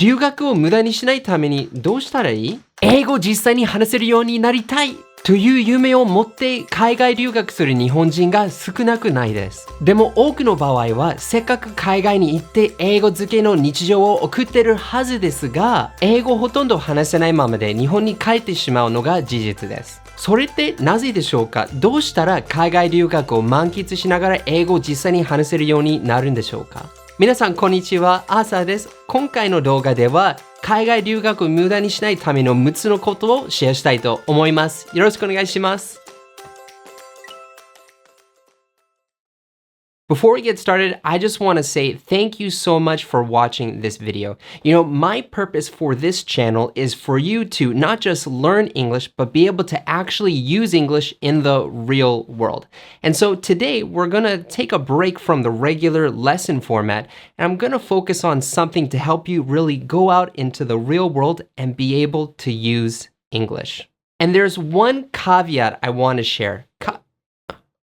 留学を無駄にしないためにどうしたらいい？英語を実際に話せるようになりたいという夢を持って海外留学する日本人が少なくないです。でも多くの場合はせっかく海外に行って英語漬けの日常を送ってるはずですが、英語をほとんど話せないままで日本に帰ってしまうのが事実です。それってなぜでしょうか？どうしたら海外留学を満喫しながら英語を実際に話せるようになるんでしょうか？皆さんこんにちは、アーサーです。今回の動画では海外留学を無駄にしないための6つのことをシェアしたいと思います。よろしくお願いします。Before we get started, I just want to say thank you so much for watching this video. You know, my purpose for this channel is for you to not just learn English, but be able to actually use English in the real world. And so today, we're going to take a break from the regular lesson format, and I'm going to focus on something to help you really go out into the real world and be able to use English. And there's one caveat I want to share.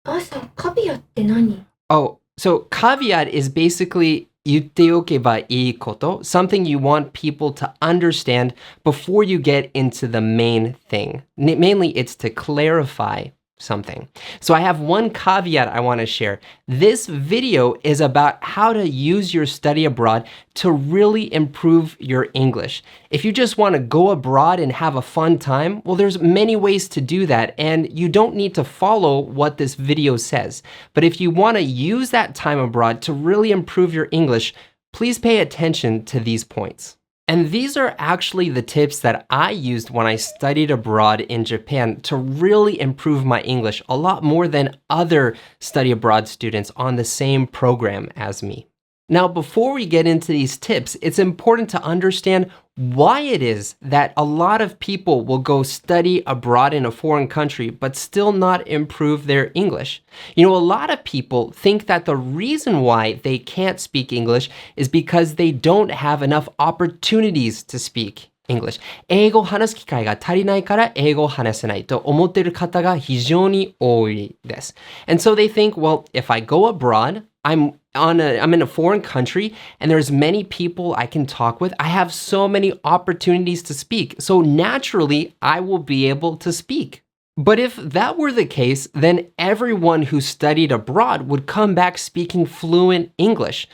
caveat って何? Oh, so caveat is basically 言っておけばいいこと, something you want people to understand before you get into the main thing. Mainly, it's to clarify something. So I have one caveat I want to share. This video is about how to use your study abroad to really improve your English. If you just want to go abroad and have a fun time, well, there's many ways to do that, and you don't need to follow what this video says. But if you want to use that time abroad to really improve your English, please pay attention to these points. And these are actually the tips that I used when I studied abroad in Japan to really improve my English a lot more than other study abroad students on the same program as me. Now, before we get into these tips, it's important to understand why it is that a lot of people will go study abroad in a foreign country but still not improve their English. You know, a lot of people think that the reason why they can't speak English is because they don't have enough opportunities to speak English. 英語を話す機会が足りないから英語を話せないと思っている方が非常に多いです。And so they think, well, if I go abroad, I'm in a foreign country and there's many people I can talk with. I have so many opportunities to speak. So naturally, I will be able to speak. But if that were the case, then everyone who studied abroad would come back speaking fluent English.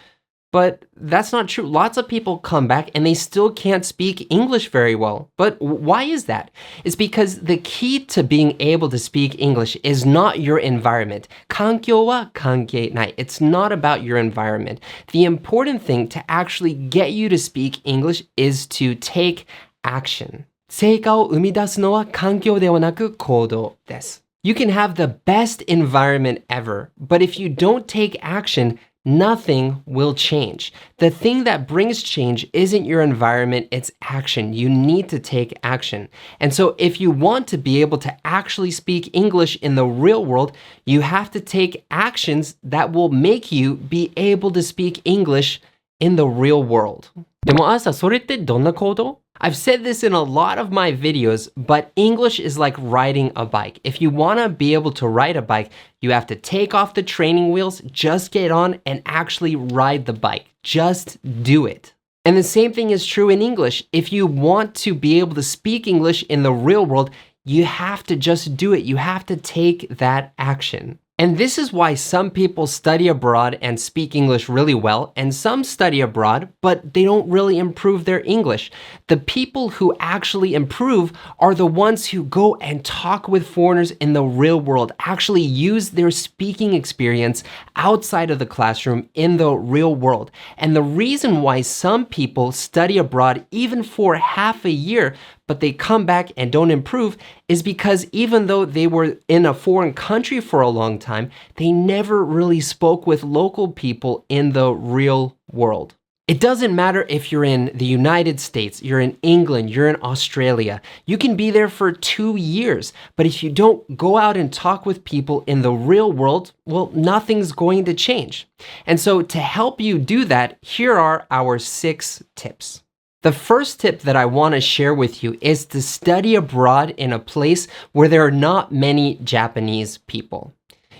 But that's not true. Lots of people come back and they still can't speak English very well. But why is that? It's because the key to being able to speak English is not your environment. 環境は関係ない. It's not about your environment. The important thing to actually get you to speak English is to take action. 成果を生み出すのは環境ではなく行動です. You can have the best environment ever, but if you don't take action, nothing will change. The thing that brings change isn't your environment, it's action. You need to take action. And so if you want to be able to actually speak English in the real world, you have to take actions that will make you be able to speak English in the real world. でも朝、それってどんな行動? I've said this in a lot of my videos, but English is like riding a bike. If you want to be able to ride a bike, you have to take off the training wheels, just get on and actually ride the bike. Just do it. And the same thing is true in English. If you want to be able to speak English in the real world, you have to just do it. You have to take that action. And this is why some people study abroad and speak English really well, and some study abroad, but they don't really improve their English. The people who actually improve are the ones who go and talk with foreigners in the real world, actually use their speaking experience outside of the classroom in the real world. And the reason why some people study abroad even for half a year, but they come back and don't improve is because even though they were in a foreign country for a long time, they never really spoke with local people in the real world. It doesn't matter if you're in the United States, you're in England, you're in Australia. You can be there for 2 years, but if you don't go out and talk with people in the real world, well, nothing's going to change. And so to help you do that, here are our 6 tips. The first tip that I want to share with you is to study abroad in a place where there are not many Japanese people.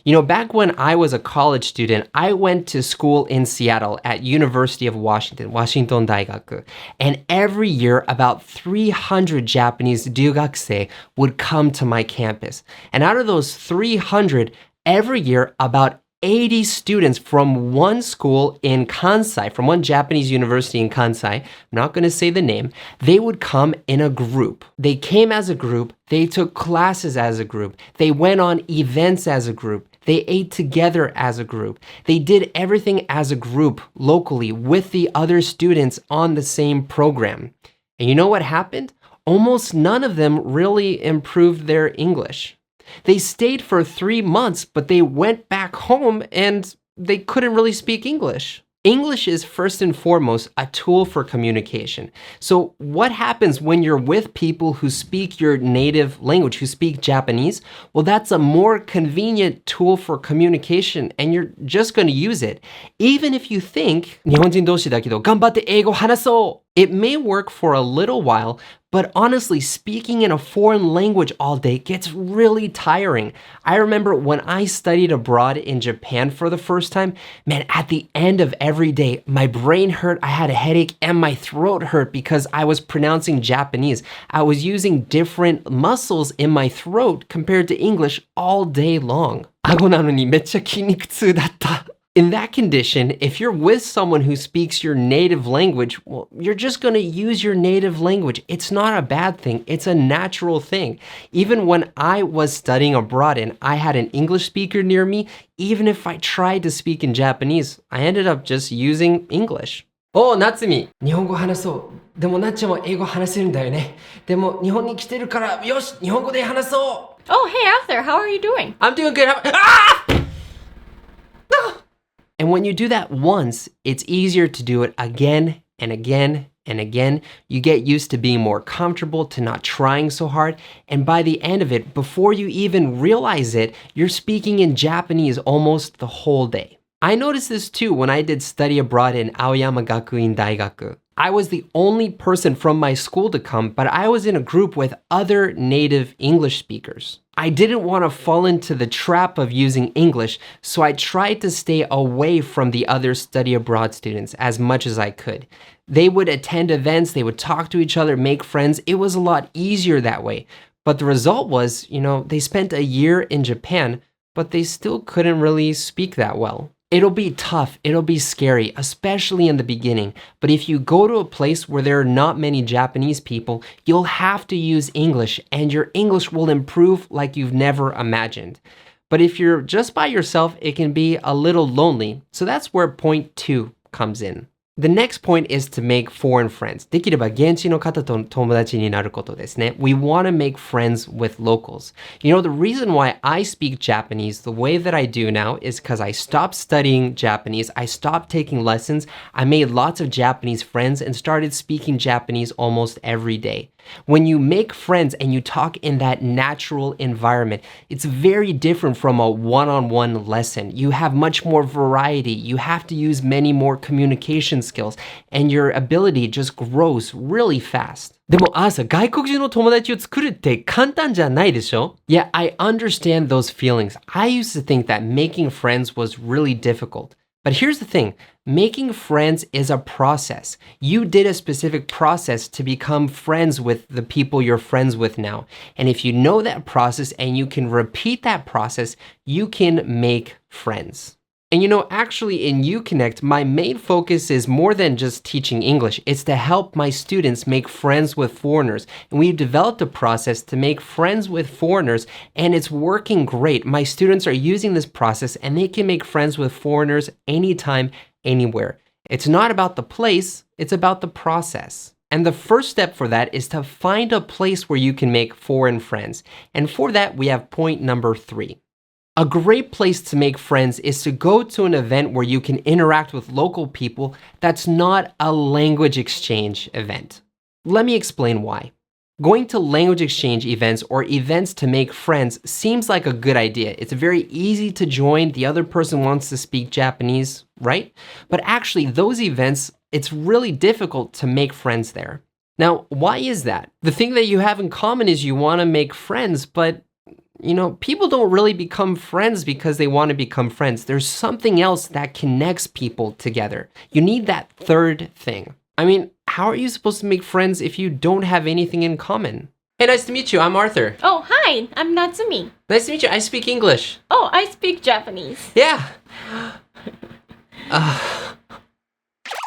Back when I was a college student, I went to school in Seattle at University of Washington, Washington 大学. And every year, about 300 Japanese 留学生 would come to my campus. And out of those 300, every year, about 80 students from one school in Kansai, from one Japanese university in Kansai, I'm not going to say the name, they would come in a group. They came as a group, they took classes as a group, they went on events as a group, they ate together as a group, they did everything as a group locally with the other students on the same program. And you know what happened? Almost none of them really improved their English. They stayed for 3 months, but they went back home and they couldn't really speak English. English is first and foremost a tool for communication. So what happens when you're with people who speak your native language, who speak Japanese? Well, that's a more convenient tool for communication and you're just going to use it. Even if you think, 日本人同士だけど頑張って英語話そう. It may work for a little while, but honestly, speaking in a foreign language all day gets really tiring. I remember when I studied abroad in Japan for the first time, man, at the end of every day, my brain hurt, I had a headache, and my throat hurt because I was pronouncing Japanese. I was using different muscles in my throat compared to English all day long. 顎なのにめっちゃ筋肉痛だった。In that condition, if you're with someone who speaks your native language, well, you're just going to use your native language. It's not a bad thing. It's a natural thing. Even when I was studying abroad and I had an English speaker near me, even if I tried to speak in Japanese, I ended up just using English. Oh, Natsumi, 日本語話そう。でもなっちゃんも英語話せるんだよね。でも日本に来てるから、よし、日本語で話そう。Oh, hey Arthur, how are you doing? I'm doing good. And when you do that once, it's easier to do it again and again and again. You get used to being more comfortable, to not trying so hard. And by the end of it, before you even realize it, you're speaking in Japanese almost the whole day. I noticed this too when I did study abroad in Aoyama Gakuin Daigaku. I was the only person from my school to come, but I was in a group with other native English speakers. I didn't want to fall into the trap of using English, so I tried to stay away from the other study abroad students as much as I could. They would attend events, they would talk to each other, make friends. It was a lot easier that way. But the result was, they spent a year in Japan, but they still couldn't really speak that well. It'll be tough, it'll be scary, especially in the beginning. But if you go to a place where there are not many Japanese people, you'll have to use English and your English will improve like you've never imagined. But if you're just by yourself, it can be a little lonely. So that's where point 2 comes in. The next point is to make foreign friends. できれば現地の方と友達になることですね。We want to make friends with locals. The reason why I speak Japanese the way that I do now is because I stopped studying Japanese. I stopped taking lessons. I made lots of Japanese friends and started speaking Japanese almost every day. When you make friends and you talk in that natural environment, it's very different from a one-on-one lesson. You have much more variety. You have to use many more communication skills, and your ability just grows really fast. でも、外国人の友達を作るって簡単じゃないでしょ? Yeah, I understand those feelings. I used to think that making friends was really difficult. But here's the thing, making friends is a process. You did a specific process to become friends with the people you're friends with now. And if you know that process and you can repeat that process, you can make friends. And actually in IU-Connect, my main focus is more than just teaching English. It's to help my students make friends with foreigners. And we've developed a process to make friends with foreigners, and it's working great. My students are using this process, and they can make friends with foreigners anytime, anywhere. It's not about the place, it's about the process. And the first step for that is to find a place where you can make foreign friends. And for that, we have point number 3. A great place to make friends is to go to an event where you can interact with local people that's not a language exchange event. Let me explain why. Going to language exchange events or events to make friends seems like a good idea. It's very easy to join. The other person wants to speak Japanese, right? But actually, those events, it's really difficult to make friends there. Now, why is that? The thing that you have in common is you want to make friends, but people don't really become friends because they want to become friends. There's something else that connects people together. You need that third thing. How are you supposed to make friends if you don't have anything in common? Hey, nice to meet you. I'm Arthur. Oh, hi. I'm Natsumi. Nice to meet you. I speak English. Oh, I speak Japanese. Yeah.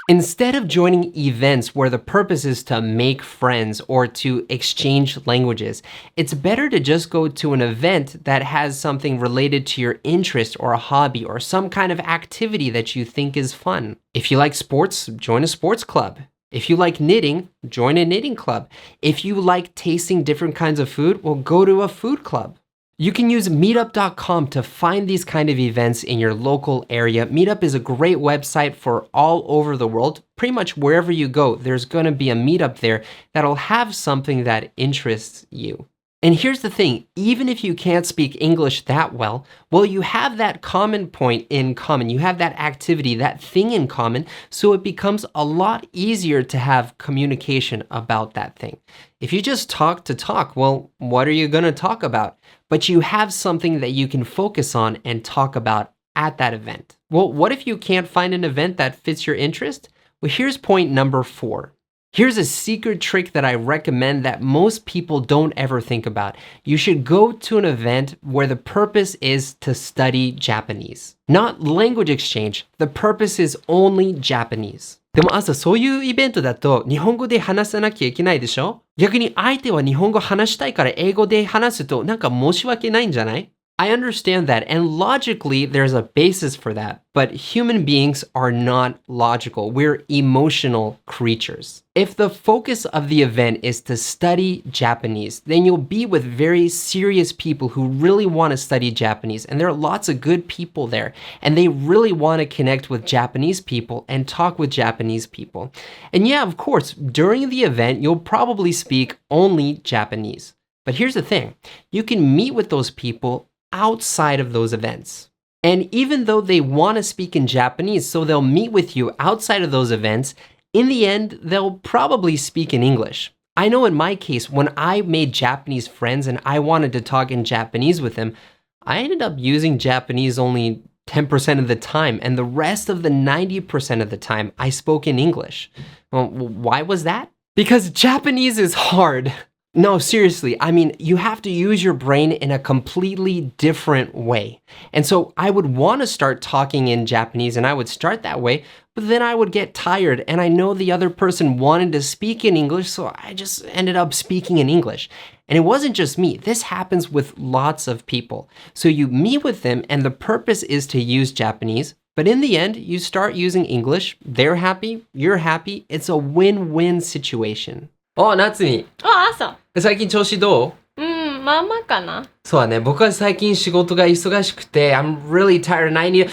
Instead of joining events where the purpose is to make friends or to exchange languages, it's better to just go to an event that has something related to your interest or a hobby or some kind of activity that you think is fun. If you like sports, join a sports club. If you like knitting, join a knitting club. If you like tasting different kinds of food, well, go to a food club. You can use meetup.com to find these kind of events in your local area. Meetup is a great website for all over the world. Pretty much wherever you go, there's going to be a meetup there that'll have something that interests you. And here's the thing, even if you can't speak English that well, you have that common point in common. You have that activity, that thing in common, so it becomes a lot easier to have communication about that thing. If you just talk to talk, what are you going to talk about? But you have something that you can focus on and talk about at that event. Well, what if you can't find an event that fits your interest? Well, here's point number 4. Here's a secret trick that I recommend that most people don't ever think about. You should go to an event where the purpose is to study Japanese. Not language exchange. The purpose is only Japanese. でも朝そういうイベントだと日本語で話さなきゃいけないでしょ？逆に相手は日本語話したいから英語で話すとなんか申し訳ないんじゃない？ I understand that, and logically, there's a basis for that. But human beings are not logical. We're emotional creatures. If the focus of the event is to study Japanese, then you'll be with very serious people who really want to study Japanese. And there are lots of good people there. And they really want to connect with Japanese people and talk with Japanese people. And yeah, of course, during the event, you'll probably speak only Japanese. But here's the thing. You can meet with those people outside of those events. And even though they want to speak in Japanese, so they'll meet with you outside of those events, in the end, they'll probably speak in English. I know in my case, when I made Japanese friends and I wanted to talk in Japanese with them, I ended up using Japanese only 10% of the time, and the rest of the 90% of the time, I spoke in English. Well, why was that? Because Japanese is hard. No, seriously, you have to use your brain in a completely different way. And so I would want to start talking in Japanese, and I would start that way, but then I would get tired, and I know the other person wanted to speak in English, so I just ended up speaking in English. And it wasn't just me. This happens with lots of people. So you meet with them, and the purpose is to use Japanese, but in the end, you start using English. They're happy, you're happy. It's a win-win situation. 夏美。朝。最近調子どう？まあまあかな。そうだね。僕は最近仕事が忙しくて、I'm really tired and I need...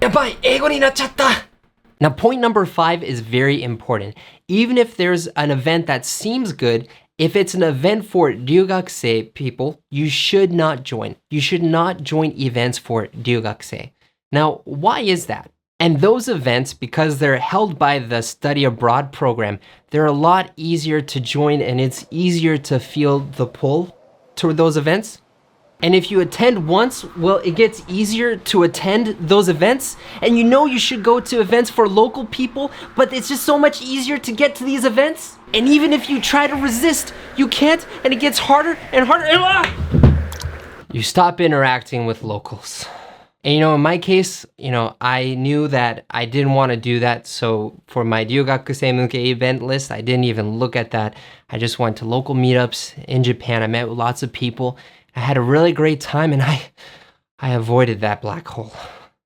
やばい！英語になっちゃった！ Now, point number 5 is very important. Even if there's an event that seems good, if it's an event for 留学生 people, you should not join. You should not join events for 留学生. Now, why is that? And those events, because they're held by the study abroad program, they're a lot easier to join and it's easier to feel the pull toward those events. And if you attend once, it gets easier to attend those events. And you should go to events for local people, but it's just so much easier to get to these events. And even if you try to resist, you can't, and it gets harder and harder. You stop interacting with locals. And in my case, I knew that I didn't want to do that. So for my 留学生向け event list, I didn't even look at that. I just went to local meetups in Japan. I met with lots of people. I had a really great time and I avoided that black hole.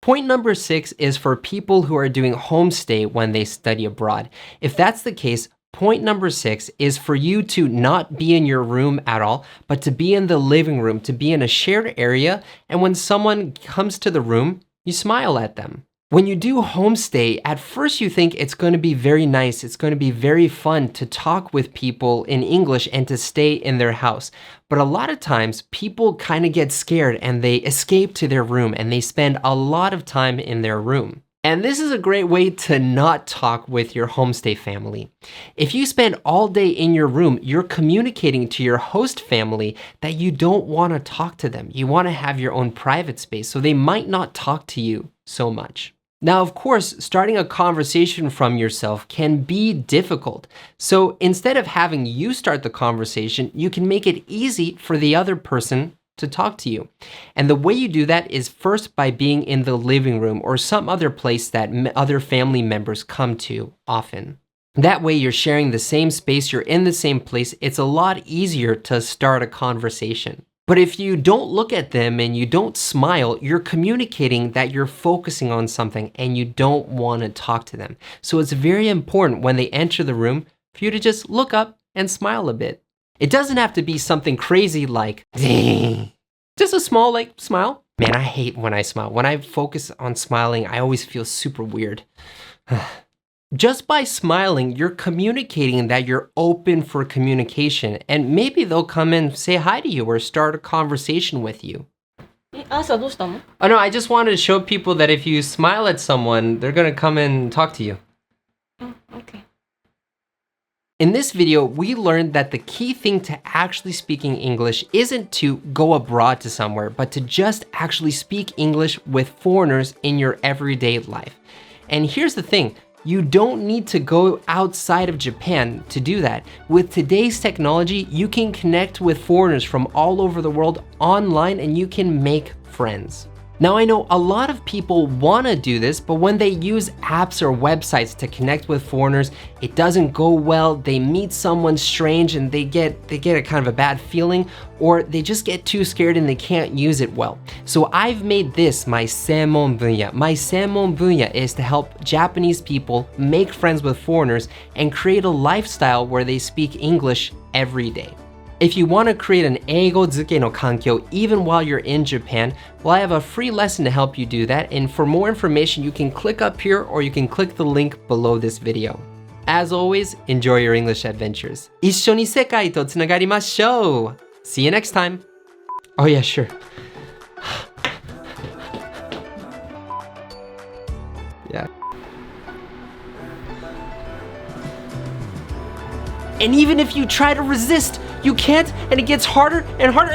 Point number 6 is for people who are doing homestay when they study abroad. If that's the case, point number 6 is for you to not be in your room at all, but to be in the living room, to be in a shared area. And when someone comes to the room, you smile at them. When you do homestay, at first you think it's going to be very nice. It's going to be very fun to talk with people in English and to stay in their house. But a lot of times people kind of get scared and they escape to their room and they spend a lot of time in their room. And this is a great way to not talk with your homestay family. If you spend all day in your room, you're communicating to your host family that you don't want to talk to them. You want to have your own private space, so they might not talk to you so much. Now, of course, starting a conversation from yourself can be difficult. So instead of having you start the conversation, you can make it easy for the other person to talk to you. And the way you do that is first by being in the living room or some other place that other family members come to often. That way you're sharing the same space, you're in the same place, it's a lot easier to start a conversation. But if you don't look at them and you don't smile, you're communicating that you're focusing on something and you don't want to talk to them. So it's very important when they enter the room for you to just look up and smile a bit. It doesn't have to be something crazy like, just a small smile. Man, I hate when I smile. When I focus on smiling, I always feel super weird. Just by smiling, you're communicating that you're open for communication, and maybe they'll come and say hi to you or start a conversation with you. 朝どうしたの? Oh no, I just wanted to show people that if you smile at someone, they're gonna come and talk to you. Okay. In this video, we learned that the key thing to actually speaking English isn't to go abroad to somewhere, but to just actually speak English with foreigners in your everyday life. And here's the thing, you don't need to go outside of Japan to do that. With today's technology, you can connect with foreigners from all over the world online and you can make friends. Now, I know a lot of people want to do this, but when they use apps or websites to connect with foreigners, it doesn't go well. They meet someone strange and they get a kind of a bad feeling, or they just get too scared and they can't use it well. So I've made this my senmon bunya. My senmon bunya is to help Japanese people make friends with foreigners and create a lifestyle where they speak English every day. If you want to create an eigo zuke no kankyo even while you're in Japan, well, I have a free lesson to help you do that. And for more information, you can click up here or you can click the link below this video. As always, enjoy your English adventures. 一緒に世界とつながりましょう. See you next time. Oh yeah, sure. Yeah. And even if you try to resist, you can't, and it gets harder and harder.